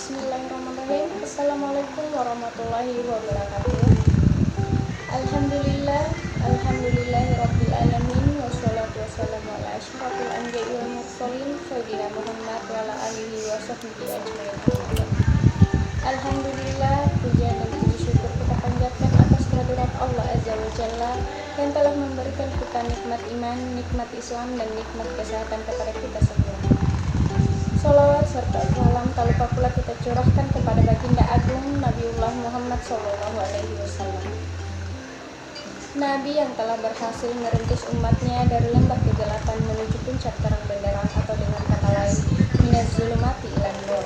Bismillahirrahmanirrahim. Assalamualaikum warahmatullahi wabarakatuh. Alhamdulillah, alhamdulillahirabbil alamin, wassalatu wassalamu ala asyrofil anbiya'i wal mursalin sayyidina Muhammad wa ala alihi wa sahbihi ajmain. Alhamdulillah, puja dan puji syukur kita panjatkan atas kehadirat Allah Azza wa Jalla yang telah memberikan kita nikmat iman, nikmat Islam, dan nikmat kesehatan kepada kita semua. Sholawat serta salam tak lupa pula kita curahkan kepada baginda agung Nabiullah Muhammad SAW, Nabi yang telah berhasil merintis umatnya dari lembah kegelapan menuju puncak terang benderang, atau dengan kata lain minaz zulumati ilan nur.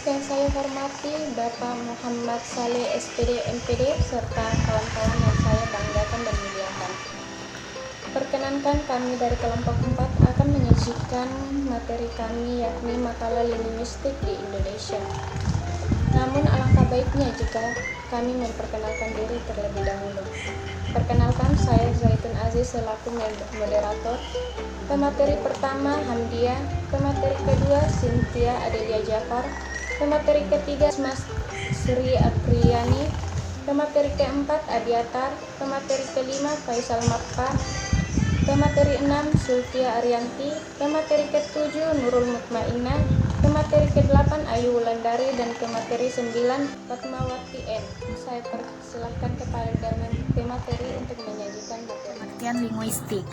Yang saya hormati Bapak Muhammad Saleh SPD MPD serta kawan-kawan yang saya banggakan dan muliakan. Perkenankan kami dari kelompok 4 akan menyajikan materi kami, yakni makalah linguistik di Indonesia. Namun alangkah baiknya jika kami memperkenalkan diri terlebih dahulu. Perkenalkan, saya Zaitun Aziz selaku moderator. Pemateri pertama Hamdia, pemateri kedua Cynthia Adelia Jafar, pemateri ketiga Mas Sri Apriani, pemateri keempat Adiatar, pemateri kelima Faisal Makkar, pemateri 6 Sulfia Arianti, pemateri ke-7 Nurul Mutmainah, pemateri ke-8 Ayu Wulandari, dan pemateri 9 Fatmawati N. Saya persilahkan kepada pemateri untuk menyajikan materi. Pengertian linguistik.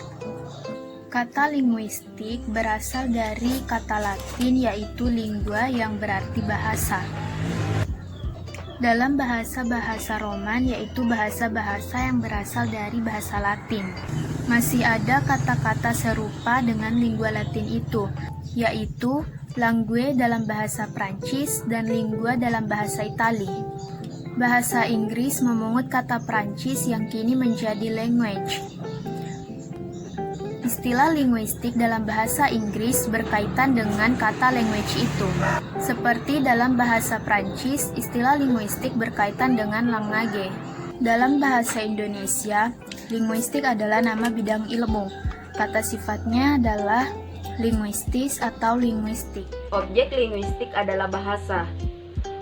Kata linguistik berasal dari kata Latin yaitu lingua yang berarti bahasa. Dalam bahasa-bahasa Roman yaitu bahasa-bahasa yang berasal dari bahasa Latin. Masih ada kata-kata serupa dengan lingua Latin itu, yaitu langue dalam bahasa Prancis dan lingua dalam bahasa Itali. Bahasa Inggris memungut kata Prancis yang kini menjadi language. Istilah linguistik dalam bahasa Inggris berkaitan dengan kata language itu. Seperti dalam bahasa Prancis, istilah linguistik berkaitan dengan langue. Dalam bahasa Indonesia, linguistik adalah nama bidang ilmu. Kata sifatnya adalah linguistis atau linguistik. Objek linguistik adalah bahasa.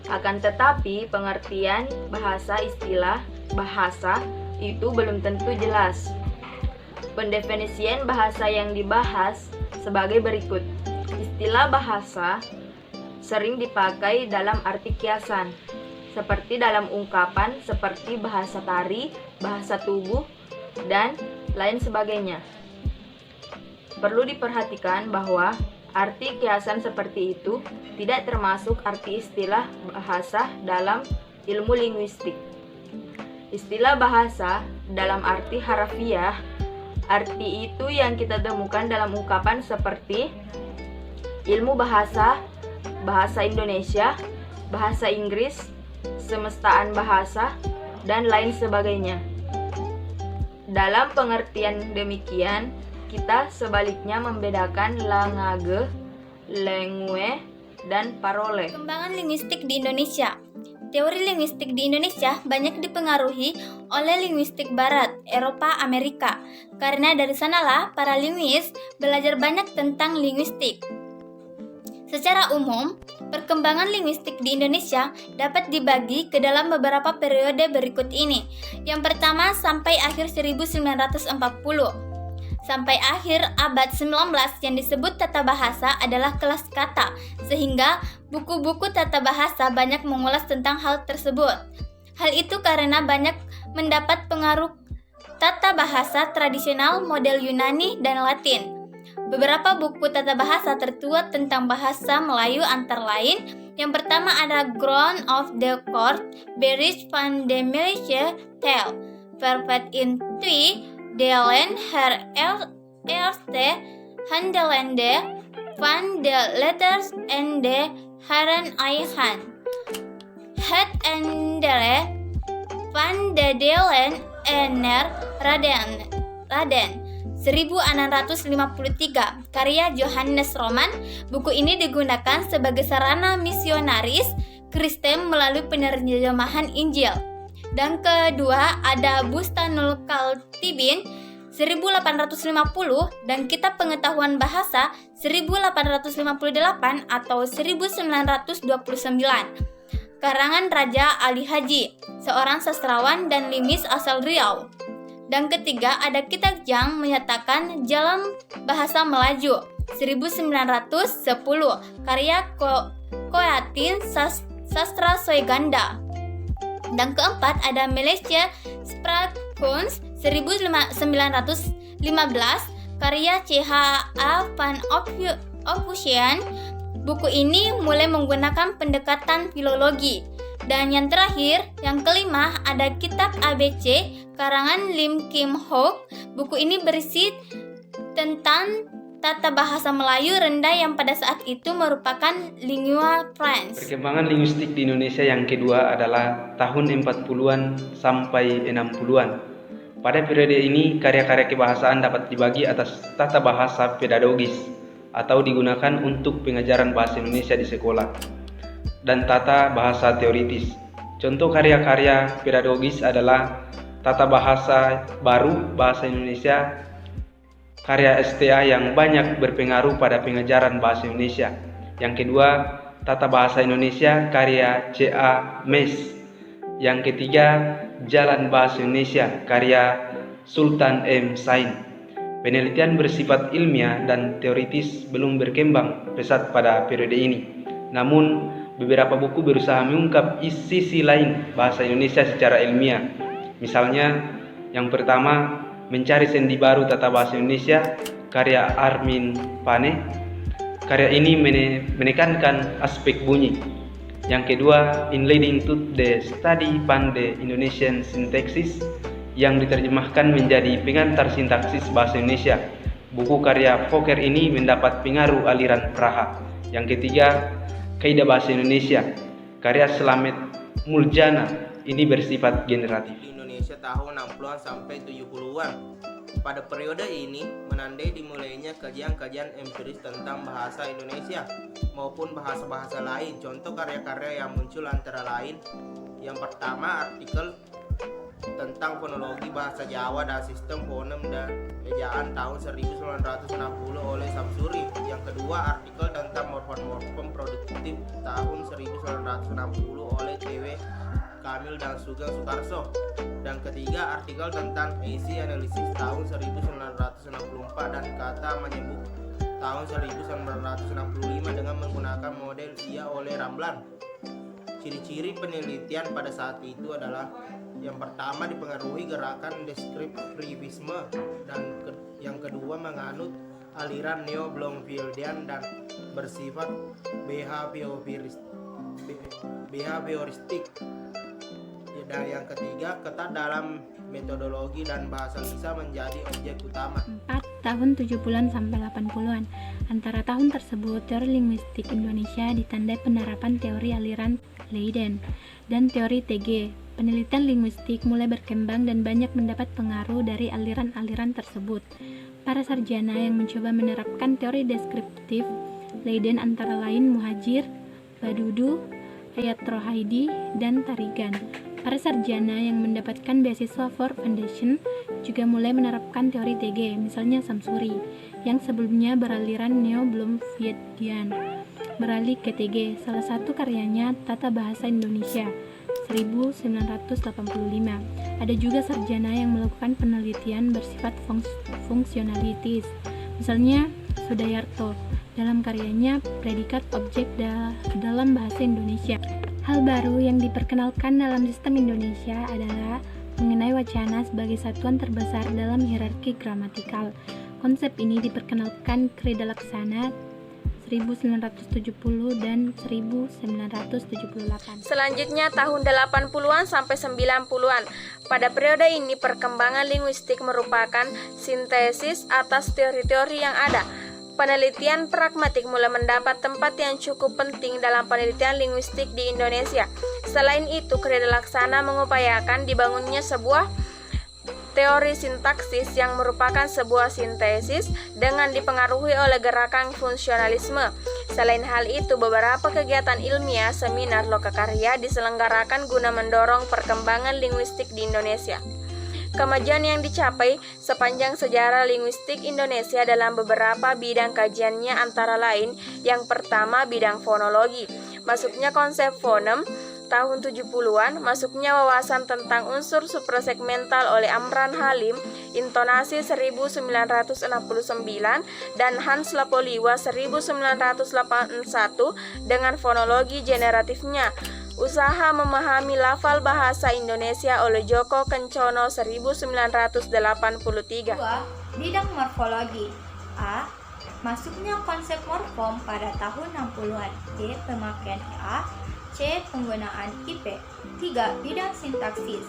Akan tetapi, pengertian bahasa istilah bahasa itu belum tentu jelas. Pendefinisian bahasa yang dibahas sebagai berikut. Istilah bahasa sering dipakai dalam arti kiasan, seperti dalam ungkapan seperti bahasa tari, bahasa tubuh, dan lain sebagainya. Perlu diperhatikan bahwa arti kiasan seperti itu tidak termasuk arti istilah bahasa dalam ilmu linguistik. Istilah bahasa dalam arti harafiah, arti itu yang kita temukan dalam ungkapan seperti ilmu bahasa, bahasa Indonesia, bahasa Inggris, semestaan bahasa, dan lain sebagainya. Dalam pengertian demikian, kita sebaliknya membedakan langue, langue, dan parole. Perkembangan linguistik di Indonesia. Teori linguistik di Indonesia banyak dipengaruhi oleh linguistik Barat, Eropa, Amerika. Karena dari sanalah para linguis belajar banyak tentang linguistik. Secara umum, perkembangan linguistik di Indonesia dapat dibagi ke dalam beberapa periode berikut ini. Yang pertama sampai akhir 1940. Sampai akhir abad 19 yang disebut tata bahasa adalah kelas kata, sehingga buku-buku tata bahasa banyak mengulas tentang hal tersebut. Hal itu karena banyak mendapat pengaruh tata bahasa tradisional model Yunani dan Latin. Beberapa buku tata bahasa tertua tentang bahasa Melayu antara lain, yang pertama ada Crown of the Court, Berich van de Miliche Tel, Vervet in Twee, Delen her eerste handelende van de letters en de heren eigen. Het endele van de delen ener Raden 1653, karya Johannes Roman. Buku ini digunakan sebagai sarana misionaris Kristen melalui penerjemahan Injil. Dan kedua ada Bustanul Kaltibin 1850 dan Kitab Pengetahuan Bahasa 1858 atau 1929. Karangan Raja Ali Haji, seorang sastrawan dan linguis asal Riau. Dan ketiga ada Kitab Jang menyatakan Jalan Bahasa Melaju 1910 karya Koyatin Sastra Soeganda. Dan keempat ada Malaysia Spraakkunst 1915 karya CHA van Ophusian. Buku ini mulai menggunakan pendekatan filologi. Dan yang terakhir, yang kelima ada Kitab ABC karangan Lim Kim Hock. Buku ini berisi tentang tata bahasa Melayu rendah yang pada saat itu merupakan lingua franca. Perkembangan linguistik di Indonesia yang kedua adalah tahun 40-an sampai 60-an. Pada periode ini, karya-karya kebahasaan dapat dibagi atas tata bahasa pedagogis atau digunakan untuk pengajaran bahasa Indonesia di sekolah, dan tata bahasa teoritis. Contoh karya-karya pedagogis adalah tata bahasa baru bahasa Indonesia, karya STA yang banyak berpengaruh pada pengajaran bahasa Indonesia. Yang kedua, tata bahasa Indonesia karya C.A. Mes. Yang ketiga, Jalan Bahasa Indonesia karya Sultan M. Sain. Penelitian bersifat ilmiah dan teoritis belum berkembang pesat pada periode ini. Namun, beberapa buku berusaha mengungkap sisi lain bahasa Indonesia secara ilmiah. Misalnya, yang pertama, Mencari Sendi Baru Tata Bahasa Indonesia karya Armin Pane. Karya ini menekankan aspek bunyi. Yang kedua, In Leading to the Study on the Indonesian Syntaxis, yang diterjemahkan menjadi pengantar sintaksis bahasa Indonesia. Buku karya Fokker ini mendapat pengaruh aliran Praha. Yang ketiga, Kaidah Bahasa Indonesia karya Slamet Muljana. Ini bersifat generatif. Indonesia tahun 60-an sampai 70-an. Pada periode ini menandai dimulainya kajian-kajian empiris tentang bahasa Indonesia maupun bahasa-bahasa lain. Contoh karya-karya yang muncul antara lain, yang pertama artikel tentang fonologi bahasa Jawa dan sistem fonem dan ejaan tahun 1960 oleh Samsuri. Yang kedua artikel tentang morfem produktif tahun 1960 oleh T.W. Kamil dan Sugeng Sukarso. Dan ketiga artikel tentang isi analisis tahun 1964 dan kata menyebut tahun 1965 dengan menggunakan model IA oleh Ramblan. Ciri-ciri penelitian pada saat itu adalah yang pertama dipengaruhi gerakan deskriptivisme, dan yang kedua menganut aliran neo-Bloomfieldian dan bersifat behavioristik. Dan yang ketiga, ketat dalam metodologi dan bahasa lisan menjadi objek utama. 4. Tahun 70-an sampai 80-an. Antara tahun tersebut, teori linguistik Indonesia ditandai penerapan teori aliran Leiden dan teori TG. Penelitian linguistik mulai berkembang dan banyak mendapat pengaruh dari aliran-aliran tersebut. Para sarjana yang mencoba menerapkan teori deskriptif Leiden antara lain Muhajir, Badudu, Hayat Rohaidi, dan Tarigan. Para sarjana yang mendapatkan beasiswa Ford Foundation juga mulai menerapkan teori TG, misalnya Samsuri, yang sebelumnya beraliran neo-Bloomfieldian, beralih ke TG. Salah satu karyanya Tata Bahasa Indonesia 1985. Ada juga sarjana yang melakukan penelitian bersifat fungsionalitis, misalnya Sudayarto dalam karyanya Predikat Objek dalam Bahasa Indonesia. Hal baru yang diperkenalkan dalam sistem Indonesia adalah mengenai wacana sebagai satuan terbesar dalam hierarki gramatikal. Konsep ini diperkenalkan Kreda Laksana 1970 dan 1978. Selanjutnya tahun 80-an sampai 90-an. Pada periode ini perkembangan linguistik merupakan sintesis atas teori-teori yang ada. Penelitian pragmatik mulai mendapat tempat yang cukup penting dalam penelitian linguistik di Indonesia. Selain itu, Kreda Laksana mengupayakan dibangunnya sebuah teori sintaksis yang merupakan sebuah sintesis dengan dipengaruhi oleh gerakan fungsionalisme. Selain hal itu, beberapa kegiatan ilmiah, seminar, lokakarya diselenggarakan guna mendorong perkembangan linguistik di Indonesia. Kemajuan yang dicapai sepanjang sejarah linguistik Indonesia dalam beberapa bidang kajiannya antara lain yang pertama bidang fonologi, masuknya konsep fonem tahun 70-an, masuknya wawasan tentang unsur suprasegmental oleh Amran Halim, intonasi 1969 dan Hans Lapoliwa 1981 dengan fonologi generatifnya. Usaha memahami lafal bahasa Indonesia oleh Joko Kencono 1983. 2. Bidang morfologi. A. Masuknya konsep morfom pada tahun 60-an. B. Pemakaian A. C. Penggunaan IP. 3. Bidang sintaksis.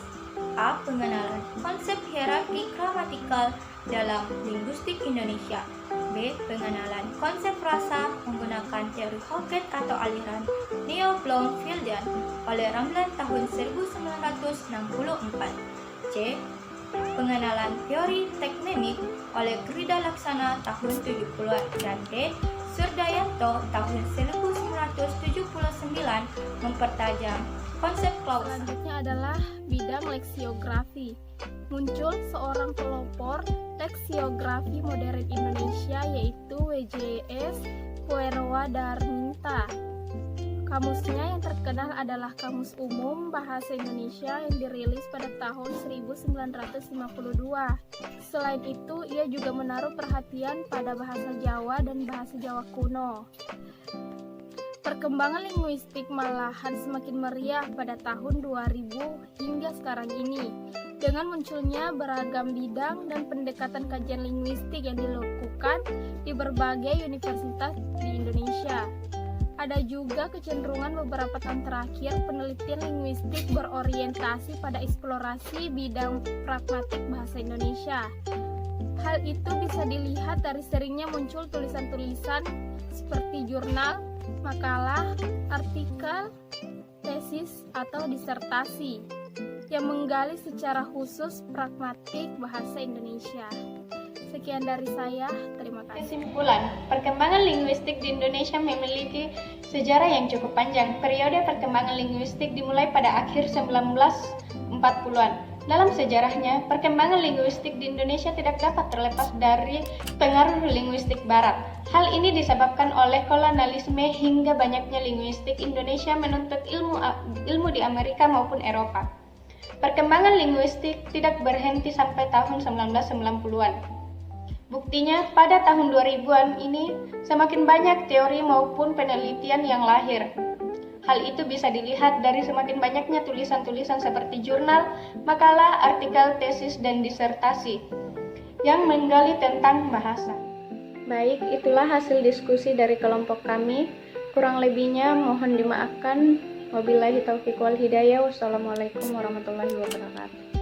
A. Pengenalan konsep hierarki gramatikal dalam linguistik Indonesia. B. Pengenalan konsep rasa menggunakan teori Hockett atau aliran Neo-Bloomfieldian oleh Ramlan tahun 1964. C. Pengenalan teori teknemik oleh Grida Laksana tahun 70-an dan D. Surdayanto tahun 1979 mempertajam konsep klausa. Selanjutnya adalah bidang leksiografi. Muncul seorang pelopor leksiografi modern Indonesia yaitu W.J.S. Koeroa Darminta. Kamusnya yang terkenal adalah Kamus Umum Bahasa Indonesia yang dirilis pada tahun 1952. Selain itu, ia juga menaruh perhatian pada bahasa Jawa dan bahasa Jawa kuno. Perkembangan linguistik malahan semakin meriah pada tahun 2000 hingga sekarang ini, dengan munculnya beragam bidang dan pendekatan kajian linguistik yang dilakukan di berbagai universitas di Indonesia. Ada juga kecenderungan beberapa tahun terakhir penelitian linguistik berorientasi pada eksplorasi bidang pragmatik bahasa Indonesia. Hal itu bisa dilihat dari seringnya muncul tulisan-tulisan seperti jurnal, makalah, artikel, tesis, atau disertasi yang menggali secara khusus pragmatik bahasa Indonesia. Sekian dari saya, terima kasih. Kesimpulan, perkembangan linguistik di Indonesia memiliki sejarah yang cukup panjang. Periode perkembangan linguistik dimulai pada akhir 1940-an. Dalam sejarahnya, perkembangan linguistik di Indonesia tidak dapat terlepas dari pengaruh linguistik Barat. Hal ini disebabkan oleh kolonialisme hingga banyaknya linguistik Indonesia menuntut ilmu di Amerika maupun Eropa. Perkembangan linguistik tidak berhenti sampai tahun 1990-an. Buktinya, pada tahun 2000-an ini semakin banyak teori maupun penelitian yang lahir. Hal itu bisa dilihat dari semakin banyaknya tulisan-tulisan seperti jurnal, makalah, artikel, tesis, dan disertasi yang menggali tentang bahasa. Baik, itulah hasil diskusi dari kelompok kami. Kurang lebihnya mohon dimaafkan. Wabillahi taufiq wal hidayah. Wassalamualaikum warahmatullahi wabarakatuh.